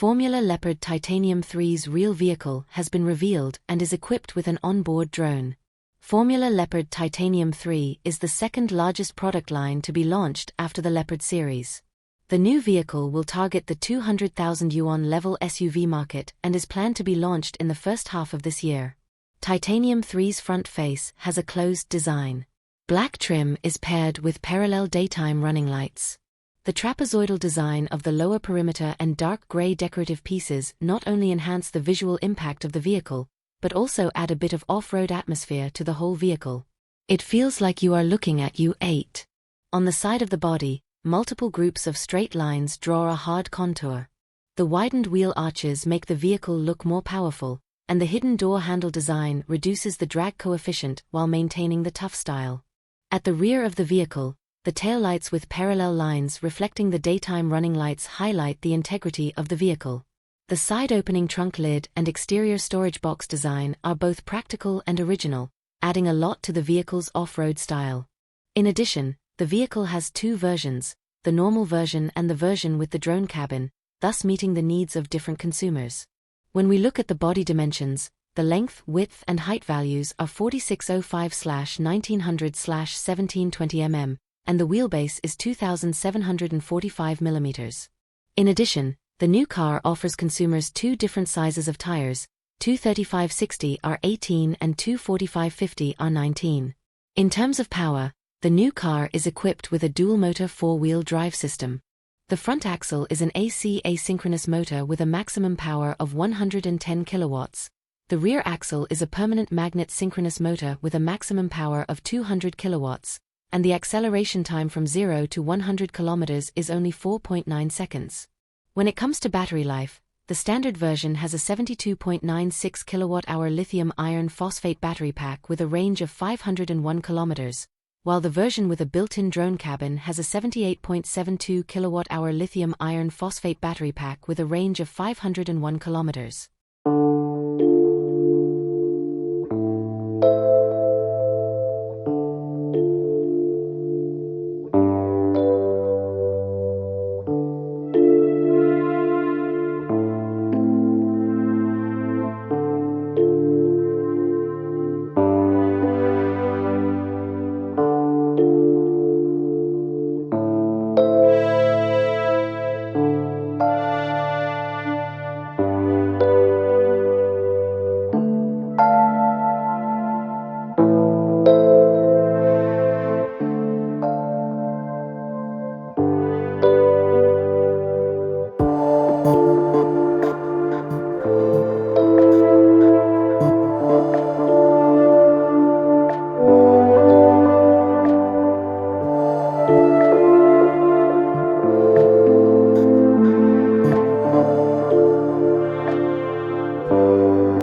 Formula Leopard Titanium 3's real vehicle has been revealed and is equipped with an onboard drone. Formula Leopard Titanium 3 is the second largest product line to be launched after the Leopard series. The new vehicle will target the 200,000 Yuan level SUV market and is planned to be launched in the first half of this year. Titanium 3's front face has a closed design. Black trim is paired with parallel daytime running lights. The trapezoidal design of the lower perimeter and dark gray decorative pieces not only enhance the visual impact of the vehicle, but also add a bit of off-road atmosphere to the whole vehicle. It feels like you are looking at U8. On the side of the body, multiple groups of straight lines draw a hard contour. The widened wheel arches make the vehicle look more powerful, and the hidden door handle design reduces the drag coefficient while maintaining the tough style. At the rear of the vehicle, the taillights with parallel lines reflecting the daytime running lights highlight the integrity of the vehicle. The side-opening trunk lid and exterior storage box design are both practical and original, adding a lot to the vehicle's off-road style. In addition, the vehicle has two versions, the normal version and the version with the drone cabin, thus meeting the needs of different consumers. When we look at the body dimensions, the length, width and height values are 4605/1900/1720 mm, and the wheelbase is 2745 mm. In addition, the new car offers consumers two different sizes of tires, 235/60 R18 and 245/50 R19. In terms of power, the new car is equipped with a dual-motor four-wheel drive system. The front axle is an AC asynchronous motor with a maximum power of 110 kilowatts. The rear axle is a permanent magnet synchronous motor with a maximum power of 200 kilowatts, and the acceleration time from 0 to 100 kilometers is only 4.9 seconds. When it comes to battery life, the standard version has a 72.96 kilowatt-hour lithium iron phosphate battery pack with a range of 501 kilometers, while the version with a built-in drone cabin has a 78.72 kilowatt-hour lithium iron phosphate battery pack with a range of 501 kilometers.